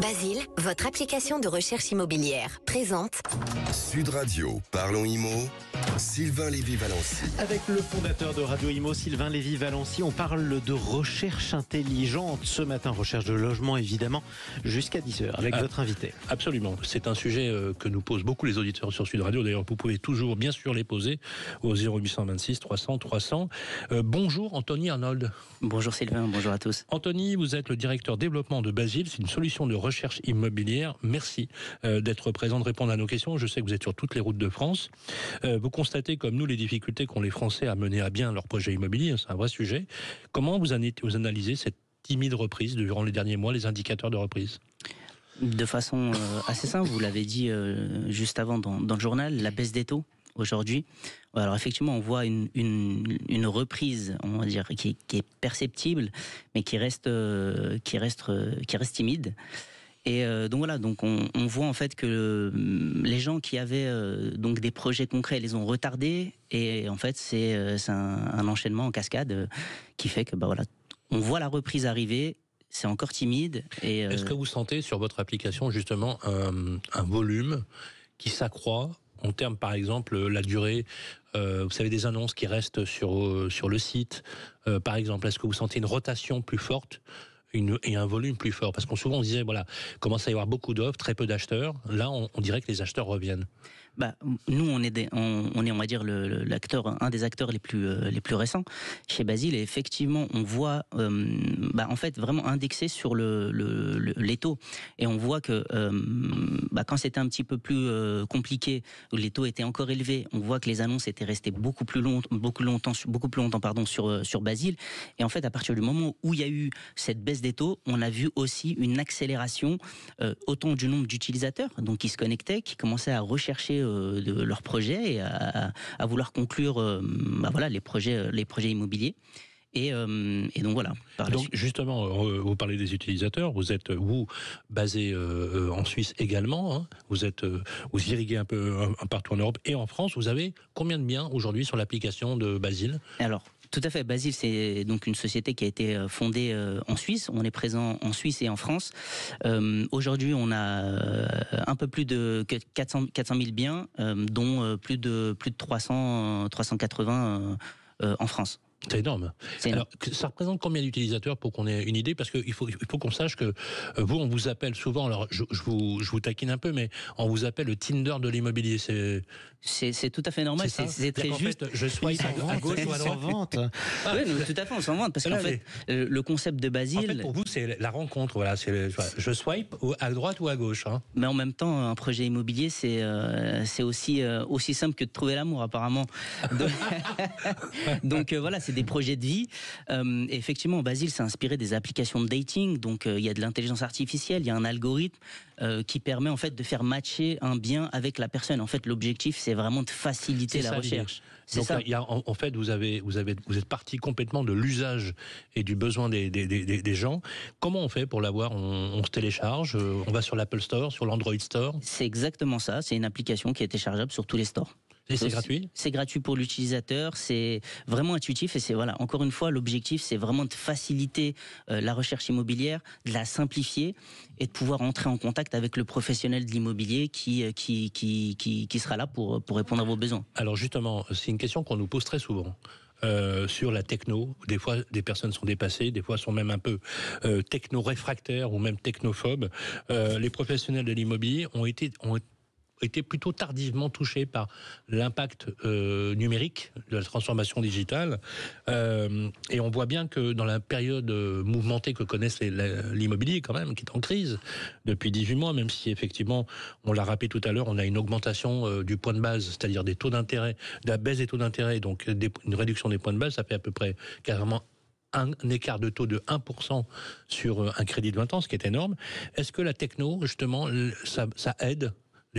Basile, votre application de recherche immobilière, présente Sud Radio, parlons IMO, Sylvain Lévy-Valency. Avec le fondateur de Radio Imo, Sylvain Lévy-Valency, on parle de recherche intelligente. Ce matin, recherche de logement évidemment, jusqu'à 10h avec votre invité. Absolument, c'est un sujet que nous posent beaucoup les auditeurs sur Sud Radio. D'ailleurs, vous pouvez toujours bien sûr les poser au 0826 300 300. Bonjour Anthony Arnold. Bonjour Sylvain, bonjour à tous. Anthony, vous êtes le directeur développement de Basile, c'est une solution de recherche immobilière. Merci d'être présent, de répondre à nos questions. Je sais que vous êtes sur toutes les routes de France. Vous constatez comme nous les difficultés qu'ont les Français à mener à bien leur projet immobilier, c'est un vrai sujet. Comment vous analysez cette timide reprise durant les derniers mois, les indicateurs de reprise ? De façon assez simple, vous l'avez dit juste avant dans le journal, la baisse des taux aujourd'hui. Alors effectivement, on voit une reprise, on va dire, qui est perceptible, mais qui reste timide. Et donc voilà, donc on voit en fait que les gens qui avaient donc des projets concrets les ont retardés, et en fait c'est un enchaînement en cascade qui fait que voilà, on voit la reprise arriver. C'est encore timide. Et est-ce que vous sentez sur votre application justement un volume qui s'accroît en termes, par exemple, la durée, vous savez, des annonces qui restent sur le site, par exemple, est-ce que vous sentez une rotation plus forte et un volume plus fort? Parce qu'on souvent on disait, voilà, commence à y avoir beaucoup d'offres, très peu d'acheteurs. Là, on dirait que les acheteurs reviennent. Nous, on est, on va dire, un des acteurs les plus récents chez Basile. Et effectivement, on voit, en fait, vraiment indexé sur les taux. Et on voit que quand c'était un petit peu plus compliqué, où les taux étaient encore élevés, on voit que les annonces étaient restées beaucoup plus longtemps, sur Basile. Et en fait, à partir du moment où il y a eu cette baisse des taux, on a vu aussi une accélération autant du nombre d'utilisateurs, donc qui se connectaient, qui commençaient à rechercher de leurs projets et à vouloir conclure les projets immobiliers. Et donc voilà. Donc justement, vous parlez des utilisateurs. Vous êtes basé en Suisse également. Hein. Vous irriguez un peu partout en Europe et en France. Vous avez combien de biens aujourd'hui sur l'application de Basile ? Alors, tout à fait. Basile, c'est donc une société qui a été fondée en Suisse. On est présent en Suisse et en France. Aujourd'hui, on a un peu plus de 400 000 biens, dont plus de 380 en France. C'est énorme. Alors, ça représente combien d'utilisateurs pour qu'on ait une idée? Parce qu'il faut qu'on sache que vous, on vous appelle souvent, alors je vous taquine un peu, mais on vous appelle le Tinder de l'immobilier. C'est tout à fait normal, c'est très juste. En fait, je swipe à gauche ou à droite. Oui, tout à fait, on s'en vante, parce qu'en fait, le concept de Basile... En fait, pour vous, c'est la rencontre, voilà, je swipe à droite ou à gauche. Hein. Mais en même temps, un projet immobilier, c'est aussi simple que de trouver l'amour, apparemment. Donc voilà, c'est des projets de vie. Et effectivement, Basile s'est inspiré des applications de dating. Donc, il y a de l'intelligence artificielle, il y a un algorithme qui permet en fait de faire matcher un bien avec la personne. En fait, l'objectif, c'est vraiment de faciliter la recherche. Donc, en fait, vous êtes parti complètement de l'usage et du besoin des gens. Comment on fait pour l'avoir? On se télécharge, on va sur l'Apple Store, sur l'Android Store. C'est exactement ça. C'est une application qui est téléchargeable sur tous les stores. Et c'est gratuit ? C'est gratuit pour l'utilisateur, c'est vraiment intuitif et encore une fois, l'objectif, c'est vraiment de faciliter la recherche immobilière, de la simplifier et de pouvoir entrer en contact avec le professionnel de l'immobilier qui sera là pour répondre à vos besoins. Alors justement, c'est une question qu'on nous pose très souvent. Sur la techno, des fois des personnes sont dépassées, des fois sont même un peu techno-réfractaires ou même technophobes. Les professionnels de l'immobilier ont été plutôt tardivement touchés par l'impact numérique de la transformation digitale. Et on voit bien que dans la période mouvementée que connaissent l'immobilier quand même, qui est en crise depuis 18 mois, même si effectivement, on l'a rappelé tout à l'heure, on a une augmentation du point de base, c'est-à-dire des taux d'intérêt, de la baisse des taux d'intérêt, donc une réduction des points de base, ça fait à peu près carrément un écart de taux de 1% sur un crédit de 20 ans, ce qui est énorme. Est-ce que la techno, justement, ça aide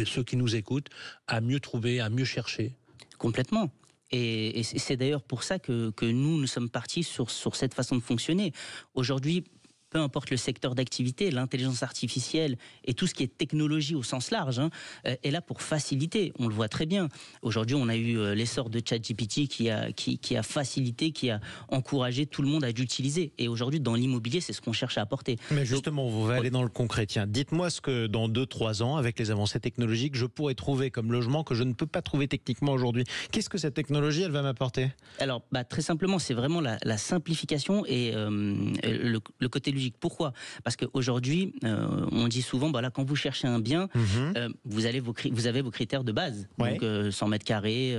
ceux qui nous écoutent à mieux trouver, à mieux chercher? Complètement. Et c'est d'ailleurs pour ça que nous sommes partis sur cette façon de fonctionner. Aujourd'hui, peu importe le secteur d'activité, l'intelligence artificielle et tout ce qui est technologie au sens large est là pour faciliter. On le voit très bien. Aujourd'hui, on a eu l'essor de ChatGPT qui a facilité, qui a encouragé tout le monde à l'utiliser. Et aujourd'hui, dans l'immobilier, c'est ce qu'on cherche à apporter. Mais justement, vous va aller dans le concret. Tiens, dites-moi ce que dans 2-3 ans, avec les avancées technologiques, je pourrais trouver comme logement que je ne peux pas trouver techniquement aujourd'hui. Qu'est-ce que cette technologie, elle va m'apporter ? Alors, très simplement, c'est vraiment la simplification et le côté logique. Pourquoi ? Parce qu'aujourd'hui, on dit souvent, quand vous cherchez un bien, vous avez vos critères de base. Ouais. Donc 100 mètres carrés,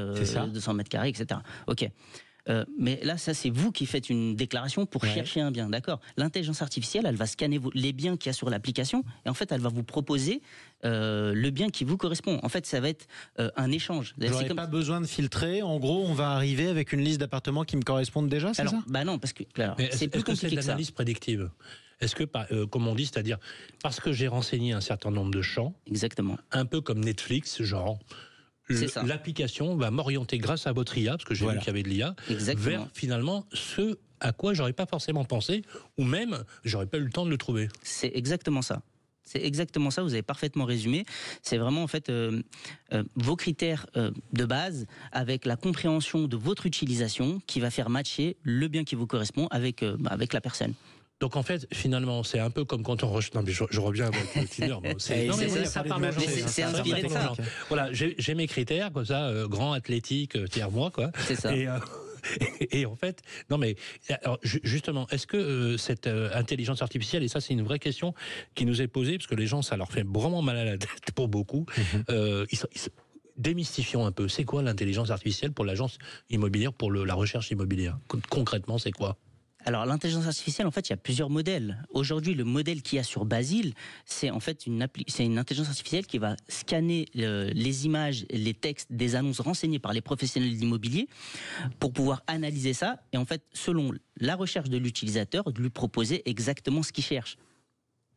200 mètres carrés, etc. Ok. Mais là, ça, c'est vous qui faites une déclaration pour chercher un bien, d'accord ? L'intelligence artificielle, elle va scanner les biens qu'il y a sur l'application et en fait, elle va vous proposer le bien qui vous correspond. En fait, ça va être un échange. J'aurais pas besoin de filtrer. En gros, on va arriver avec une liste d'appartements qui me correspondent déjà, c'est ça ? Non, parce que c'est plus Est-ce que c'est compliqué de que ça. l'analyse prédictive ? Est-ce que, comme on dit, c'est-à-dire parce que j'ai renseigné un certain nombre de champs, Exactement. un peu comme Netflix, genre, l'application va m'orienter grâce à votre IA, parce que j'ai vu qu'il y avait de l'IA, vers finalement ce à quoi j'aurais pas forcément pensé, ou même j'aurais pas eu le temps de le trouver. C'est exactement ça. C'est exactement ça, vous avez parfaitement résumé. C'est vraiment en fait vos critères de base avec la compréhension de votre utilisation qui va faire matcher le bien qui vous correspond avec la personne. Donc en fait, finalement, c'est un peu comme quand on recherche. Non, mais je reviens avec le Tinder. C'est inspiré de ça. Voilà, j'ai mes critères, comme ça, grand, athlétique, tiers-moi, quoi. C'est ça. Et en fait, non mais alors, justement, est-ce que cette intelligence artificielle, et ça c'est une vraie question qui nous est posée, parce que les gens, ça leur fait vraiment mal à la tête pour beaucoup, démystifions un peu, c'est quoi l'intelligence artificielle pour l'agence immobilière, pour la recherche immobilière ? Concrètement, c'est quoi ? Alors l'intelligence artificielle, en fait, il y a plusieurs modèles. Aujourd'hui, le modèle qu'il y a sur Basile, c'est en fait une intelligence artificielle qui va scanner les images, les textes des annonces renseignées par les professionnels de l'immobilier pour pouvoir analyser ça et en fait, selon la recherche de l'utilisateur, de lui proposer exactement ce qu'il cherche.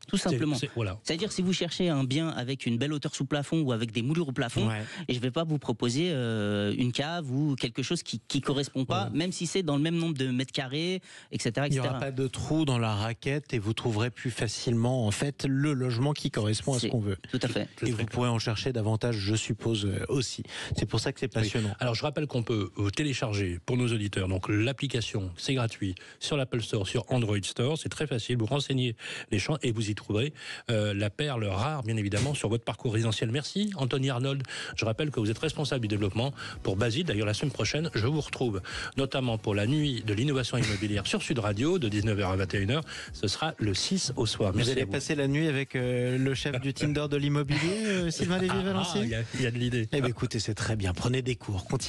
Tout simplement. C'est-à-dire si vous cherchez un bien avec une belle hauteur sous plafond ou avec des moulures au plafond, et je ne vais pas vous proposer une cave ou quelque chose qui ne correspond pas, même si c'est dans le même nombre de mètres carrés, etc. Il n'y aura pas de trou dans la raquette et vous trouverez plus facilement en fait le logement qui correspond à ce qu'on veut. Tout à fait. Et vous pourrez en chercher davantage, je suppose, aussi. C'est pour ça que c'est passionnant. Oui. Alors je rappelle qu'on peut télécharger pour nos auditeurs, donc l'application, c'est gratuit, sur l'Apple Store, sur Android Store, c'est très facile, vous renseignez les champs et vous y trouverez la perle rare, bien évidemment, sur votre parcours résidentiel. Merci, Anthony Arnold. Je rappelle que vous êtes responsable du développement pour Basile. D'ailleurs, la semaine prochaine, je vous retrouve notamment pour la nuit de l'innovation immobilière sur Sud Radio, de 19h à 21h. Ce sera le 6 au soir. Merci. Vous allez passer la nuit avec le chef du Tinder de l'immobilier, Sylvain Lévy-Valency ? Il y a de l'idée. Eh bien, écoutez, c'est très bien. Prenez des cours. Continuez.